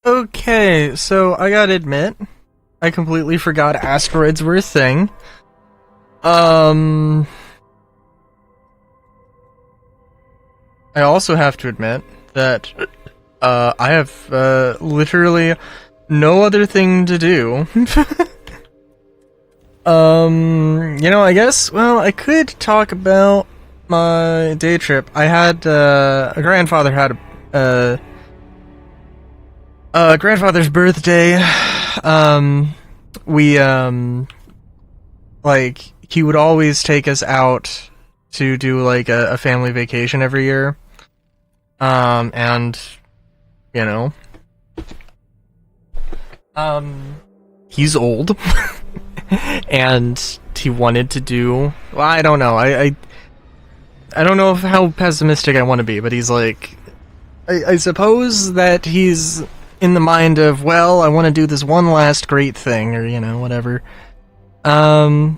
Okay, so I gotta admit, I completely forgot asteroids were a thing. I also have to admit that I have literally no other thing to do. I guess, well, I could talk about my day trip. I had a grandfather had a grandfather's birthday. We like, he would always take us out to do like a family vacation every year. And you know, he's old. And he wanted to do, well, I don't know. I don't know how pessimistic I want to be, but he's like, I suppose that he's in the mind of, well, I want to do this one last great thing, or, whatever. Man,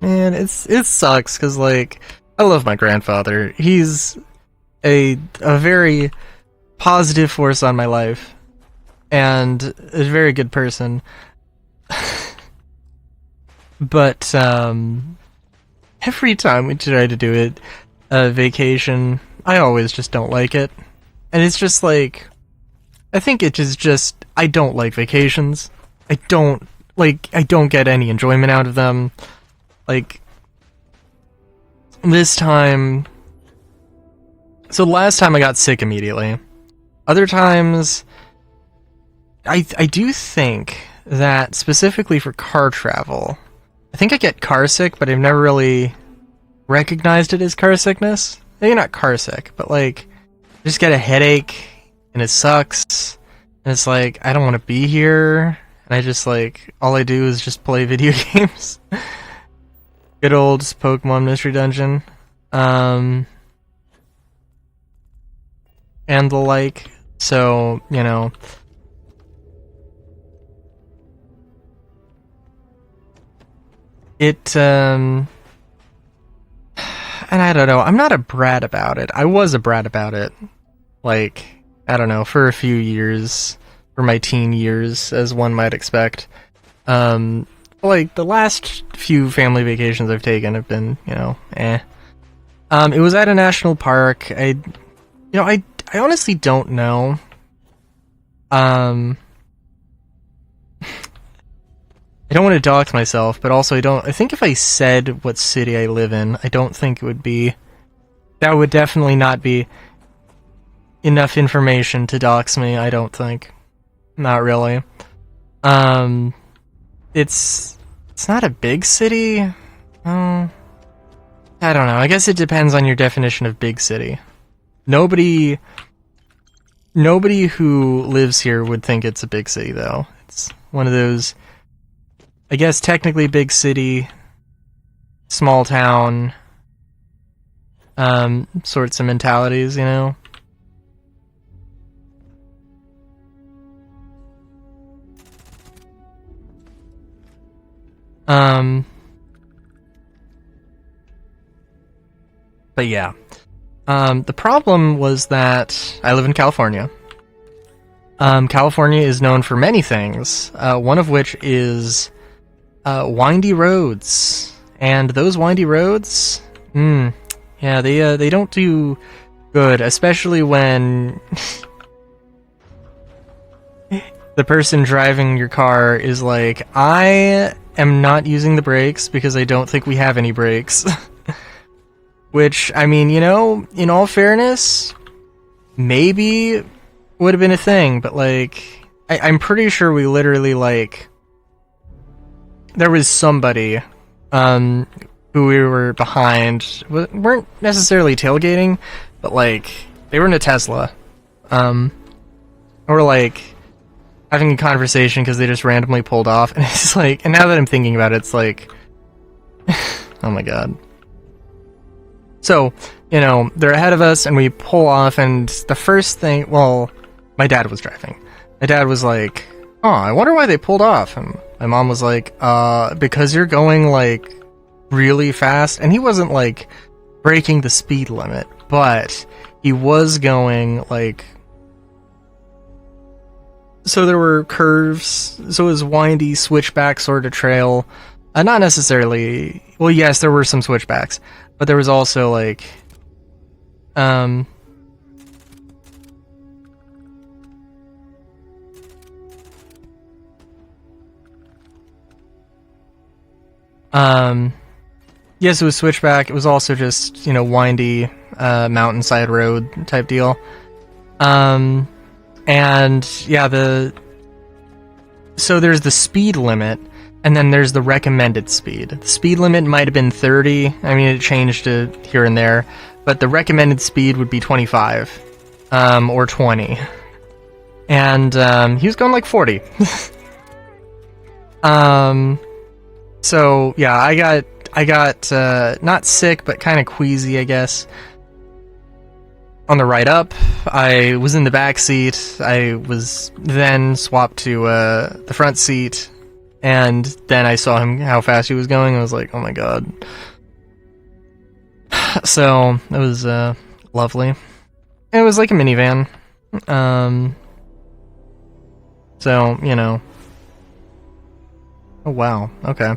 it sucks, because, like, I love my grandfather. He's a very positive force on my life, and a very good person. But, every time we try to do a vacation, I always just don't like it. And it's just like, I think it is just, I don't like vacations. I don't get any enjoyment out of them. Like, this time, so last time I got sick immediately. Other times, I do think that specifically for car travel, I think I get car sick, but I've never really recognized it as car sickness. Maybe not car sick, but like, I just get a headache, and it sucks, and it's like, I don't want to be here, and I just like, all I do is just play video games. Good old Pokemon Mystery Dungeon. And the like, so, it, and I don't know, I'm not a brat about it. I was a brat about it. Like, I don't know, for a few years, for my teen years, as one might expect. Like, the last few family vacations I've taken have been, eh. It was at a national park. I honestly don't know. I don't want to dox myself, but also I think if I said what city I live in, I don't think it would be, that would definitely not be enough information to dox me, I don't think. Not really. It's not a big city? I don't know, I guess it depends on your definition of big city. Nobody who lives here would think it's a big city, though. It's one of those, I guess, technically big city, small town, sorts of mentalities, But yeah. The problem was that I live in California. California is known for many things, one of which is windy roads. And those windy roads, yeah, they don't do good, especially when the person driving your car is like, I am not using the brakes because I don't think we have any brakes. Which, I mean, in all fairness, maybe would have been a thing, but like, I'm pretty sure we literally, like, there was somebody who we were behind, weren't necessarily tailgating, but like, they were in a Tesla, or like, having a conversation because they just randomly pulled off, and it's like, and now that I'm thinking about it, it's like, oh my god. So, you know, they're ahead of us, and we pull off, and the first thing, well, my dad was driving. My dad was like, oh, I wonder why they pulled off. And my mom was like, because you're going, like, really fast. And he wasn't, like, breaking the speed limit, but he was going, like... So there were curves, so it was windy, switchback sort of trail. Not necessarily... Well, yes, there were some switchbacks, but there was also, like... Yes, it was switchback. It was also just, you know, windy, mountainside road type deal. And yeah, so there's the speed limit, and then there's the recommended speed. The speed limit might have been 30. I mean, it changed to here and there, but the recommended speed would be 25, or 20. And, he was going like 40. So yeah, I got not sick, but kind of queasy, I guess. On the ride up, I was in the back seat. I was then swapped to the front seat, and then I saw him how fast he was going. I was like, oh my god. So it was lovely. It was like a minivan. So, you know. Oh wow, okay.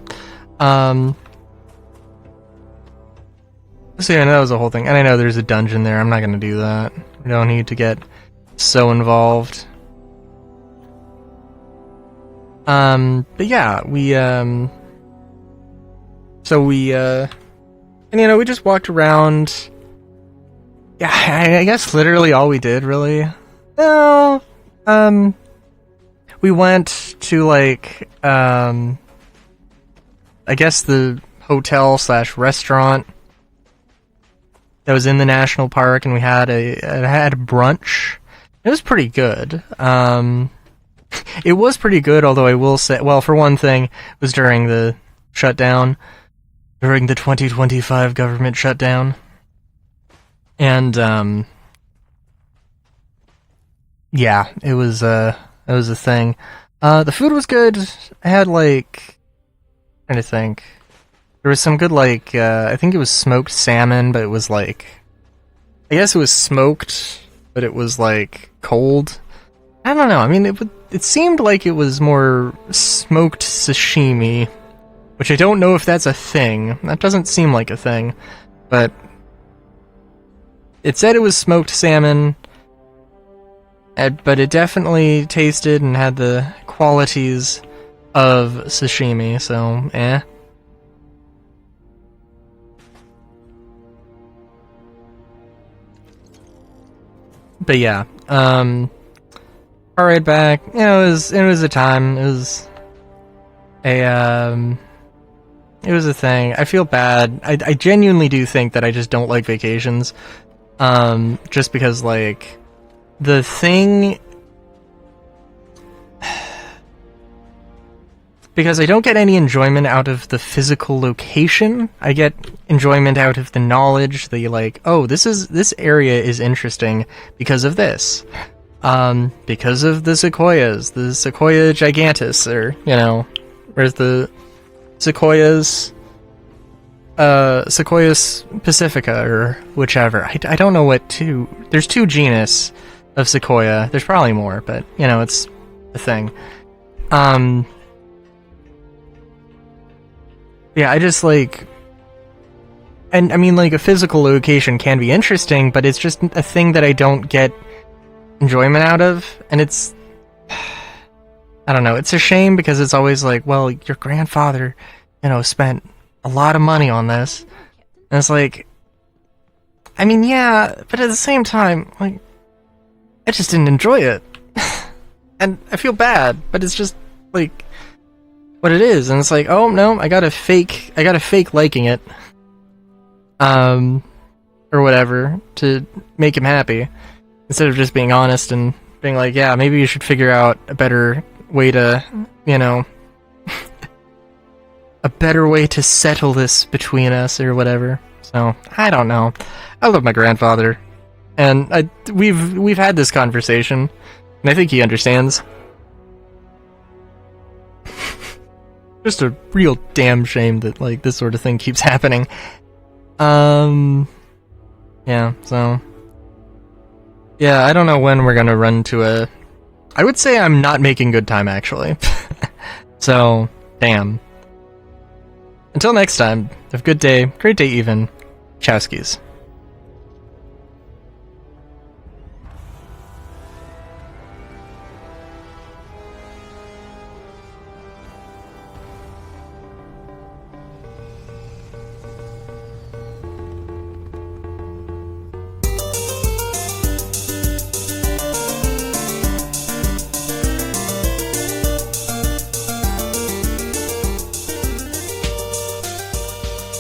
So yeah, that was the whole thing. And I know there's a dungeon there, I'm not gonna do that. We don't need to get so involved. But yeah, we, so we, and you know, we just walked around. Yeah, I guess literally all we did, really. No, we went to, like, I guess the hotel / restaurant that was in the national park, and we had a brunch. It was pretty good. It was pretty good, although I will say, well, for one thing, it was during the shutdown, during the 2025 government shutdown, and yeah, it was a thing. The food was good. I had, like, I'm trying to think. There was some good, like, I think it was smoked salmon, but it was, like, I guess it was smoked, but it was, like, cold. I don't know, I mean, it seemed like it was more smoked sashimi, which I don't know if that's a thing. That doesn't seem like a thing, but it said it was smoked salmon, but it definitely tasted and had the qualities of sashimi, so, eh. But yeah, car ride back, you know, it was a time, it was a thing. I feel bad. I genuinely do think that I just don't like vacations, just because, like, the thing, because I don't get any enjoyment out of the physical location. I get enjoyment out of the knowledge, the, like, oh, this area is interesting because of this. Because of the sequoias, the Sequoia gigantus, or, you know, where's the Sequoias, Sequoias pacifica, or whichever. I don't know there's 2 genus of sequoia. There's probably more, but, you know, it's a thing. Yeah, I just, like, and I mean, like, a physical location can be interesting, but it's just a thing that I don't get enjoyment out of, and it's, I don't know, it's a shame, because it's always like, well, your grandfather, you know, spent a lot of money on this, and it's like, I mean, yeah, but at the same time, like, I just didn't enjoy it, and I feel bad, but it's just, like, what it is, and it's like, oh, no, I gotta fake liking it, or whatever, to make him happy, instead of just being honest and being like, yeah, maybe you should figure out a better way to, you know, a better way to settle this between us or whatever. So, I don't know. I love my grandfather, and we've had this conversation, and I think he understands. Just a real damn shame that, like, this sort of thing keeps happening. Yeah, so... Yeah, I don't know when we're gonna run to a... I would say I'm not making good time, actually. So, damn. Until next time, have a good day, great day even. Chowskis.